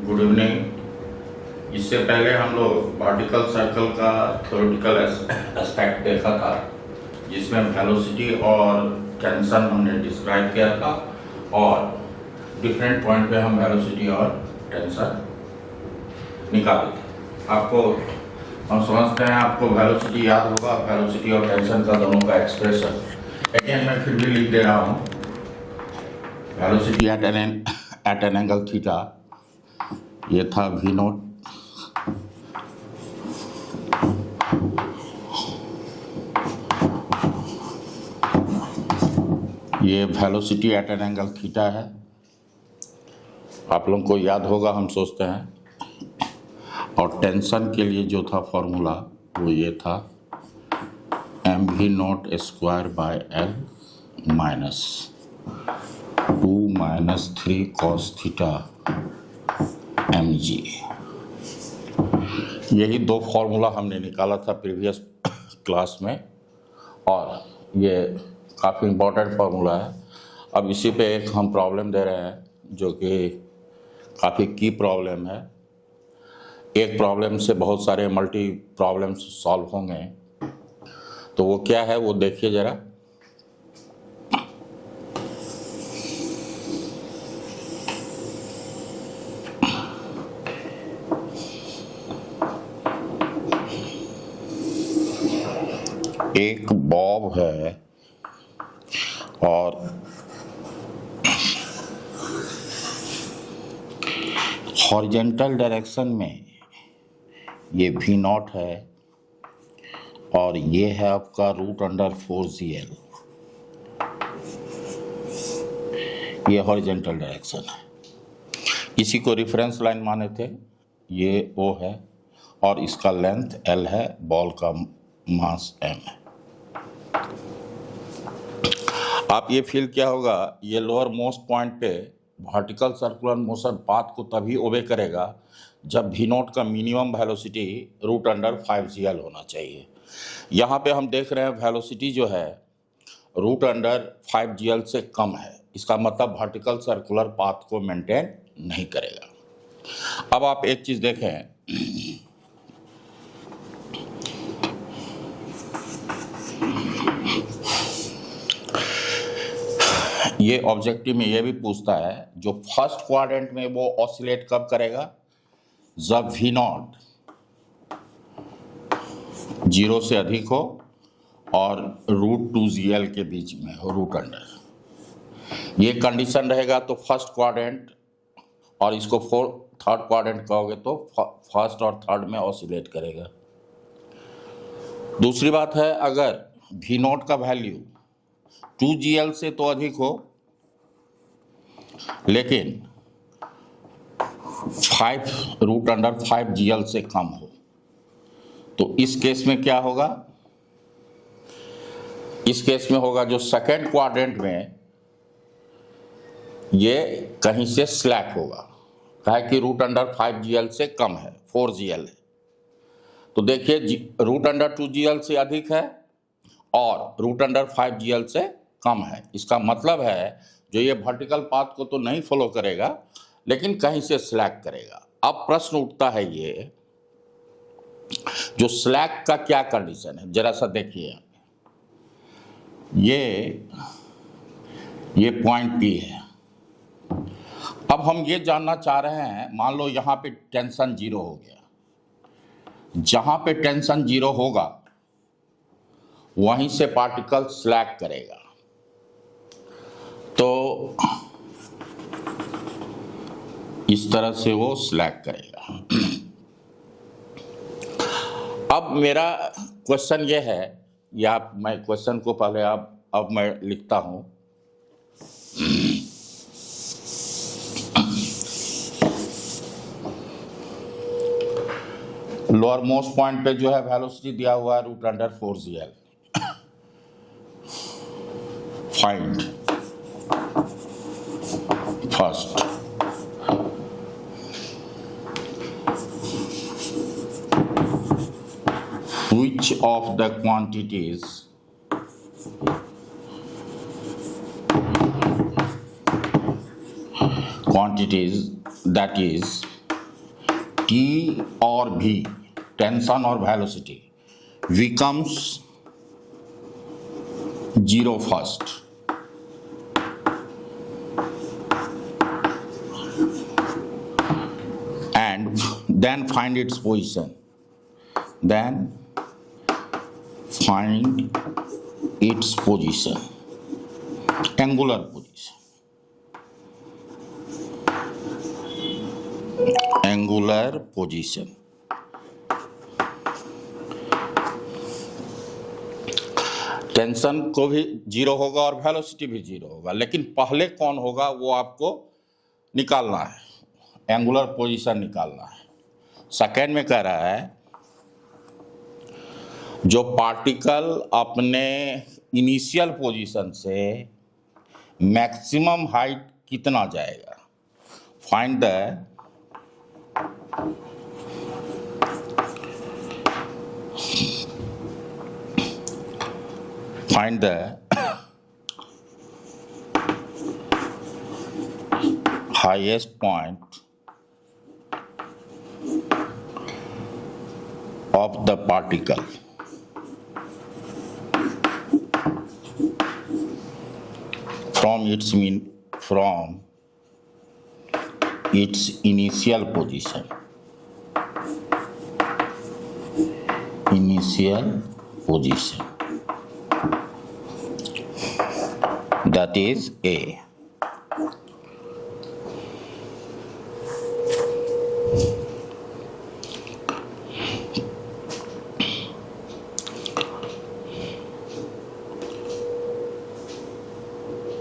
Good evening. इससे पहले हम लोग पार्टिकल सर्कल का थ्योरेटिकल एस्पेक्ट देखा था, जिसमें वेलोसिटी और टेंशन हमने डिस्क्राइब किया था और डिफरेंट पॉइंट पे हम वेलोसिटी और टेंशन निकाले थे। आपको हम समझते हैं, आपको वेलोसिटी याद होगा, वेलोसिटी और टेंशन का दोनों का एक्सप्रेशन। लेकिन मैं फिर भी लिख दे रहा हूँ, velocity at an angle theta, ये था वी नोट, ये velocity at an angle theta है। आप लोगों को याद होगा, हम सोचते हैं। और टेंशन के लिए जो था फॉर्मूला वो ये था m v naught square by l minus 2 minus 3 cos theta m g. यही दो फॉर्मूला हमने निकाला था प्रीवियस क्लास में और ये काफ़ी इम्पोर्टेंट फार्मूला है। अब इसी पे एक हम प्रॉब्लम दे रहे हैं जो कि काफ़ी की प्रॉब्लम है। एक प्रॉब्लम से बहुत सारे मल्टी प्रॉब्लम्स सॉल्व होंगे, तो वो क्या है वो देखिए ज़रा। एक बॉब है और हॉरिजेंटल डायरेक्शन में ये भी नॉट है और ये है आपका √4GL। ये हॉरिजेंटल डायरेक्शन है, इसी को रेफरेंस लाइन माने थे। ये O है और इसका लेंथ L है, बॉल का मास M है। आप ये फील किया होगा, ये लोअर मोस्ट पॉइंट पे वर्टिकल सर्कुलर मोशन पाथ को तभी ओबे करेगा जब भी नॉट का मिनिमम वेलोसिटी √5GL होना चाहिए। यहाँ पे हम देख रहे हैं वेलोसिटी जो है √5GL से कम है। इसका मतलब वर्टिकल सर्कुलर पाथ को मेंटेन नहीं करेगा। अब आप एक चीज़ देखें, ये ऑब्जेक्टिव में ये भी पूछता है जो फर्स्ट क्वाड्रेंट में वो ऑसिलेट कब करेगा, जब वी नॉट 0 से अधिक हो और √2GL के बीच में हो, रूट अंडर। ये कंडीशन रहेगा तो फर्स्ट क्वाड्रेंट, और इसको थर्ड क्वाड्रेंट कहोगे तो फर्स्ट और थर्ड में ऑसिलेट करेगा। दूसरी बात है, अगर वी नॉट का वैल्यू 2GL से तो अधिक हो लेकिन 5√5GL से कम हो, तो इस केस में क्या होगा? इस केस में होगा जो सेकेंड क्वाड्रेंट में ये कहीं से स्लैक होगा, कहे कि √5GL से कम है, 4GL है। तो देखिए √2GL से अधिक है और √5GL से कम है। इसका मतलब है जो ये वर्टिकल पाथ को तो नहीं फॉलो करेगा लेकिन कहीं से स्लैक करेगा। अब प्रश्न उठता है, ये जो स्लैक का क्या कंडीशन है, जरा सा देखिए। ये पॉइंट P है। अब हम ये जानना चाह रहे हैं, मान लो यहाँ पे टेंशन 0 हो गया। जहां पे टेंशन 0 होगा वहीं से पार्टिकल स्लैक करेगा, तो इस तरह से वो स्लैक करेगा। अब मेरा क्वेश्चन ये है, या मैं क्वेश्चन को पहले अब मैं लिखता हूं। लोअर मोस्ट पॉइंट पे जो है वेलोसिटी दिया हुआ है √4GL। Find first which of the quantities that is T और V, टेंशन और velocity, becomes 0 first. And then find its position. Then find its position, angular position. Angular position. Tension को भी जीरो होगा और velocity भी zero होगा, लेकिन पहले कौन होगा वो आपको निकालना है, एंगुलर पोजीशन निकालना है। सेकेंड में कह रहा है जो पार्टिकल अपने इनिशियल पोजीशन से मैक्सिमम हाइट कितना जाएगा, find the highest point of the particle from its initial position. That is A.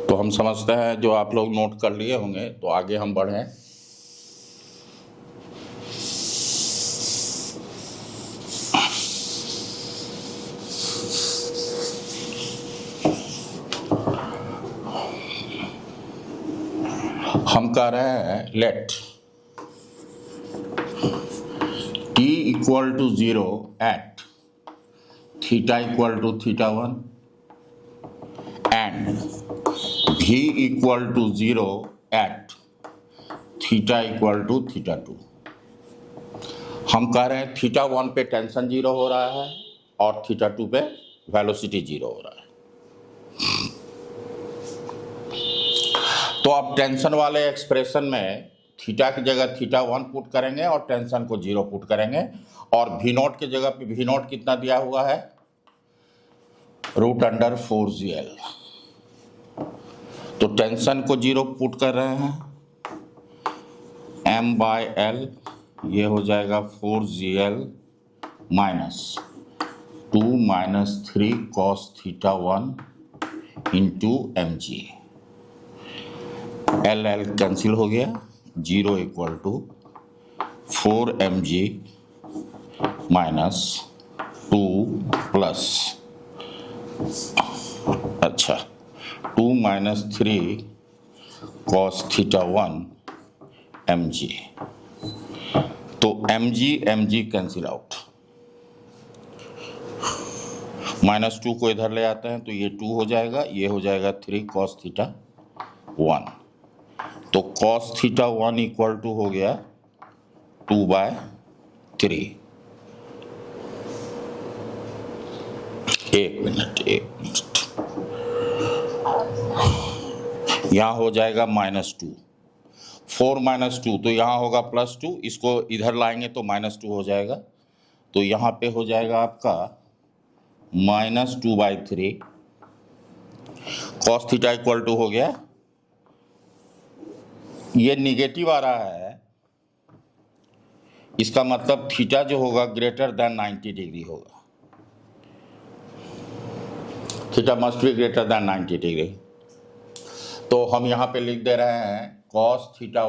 तो हम समझते हैं जो आप लोग नोट कर लिए होंगे, तो आगे हम बढ़ें। हम कह रहे हैं let t equal to 0 at theta equal to θ1 and v equal to 0 at theta equal to θ2। हम कह रहे हैं θ1 पे टेंशन जीरो हो रहा है और θ2 पे वेलोसिटी जीरो हो रहा है। तो अब टेंशन वाले एक्सप्रेशन में थीटा की जगह θ1 पुट करेंगे और टेंशन को 0 पुट करेंगे, और V0 की जगह पे V0 कितना दिया हुआ है, √4gl। तो टेंशन को 0 पुट कर रहे हैं, m/l ये हो जाएगा 4gl minus 2 - 3 cos θ1 into mg। LL cancel हो गया, 0 equal to 4 mg minus 2 plus 2 - 3 cos θ1 mg। तो mg कैंसिल आउट, -2 को इधर ले आते हैं तो ये 2 हो जाएगा, ये हो जाएगा 3 cos θ1। तो cos θ1 इक्वल टू हो गया 2/3। एक मिनट यहाँ हो जाएगा -2, 4 - 2 तो यहाँ होगा +2, इसको इधर लाएंगे तो -2 हो जाएगा। तो यहाँ पे हो जाएगा आपका -2/3 cos θ इक्वल टू हो गया, ये निगेटिव आ रहा है, इसका मतलब थीटा जो होगा ग्रेटर देन 90 डिग्री होगा। Theta must be greater than 90 degree. तो हम यहाँ पे लिख दे रहे हैं cos θ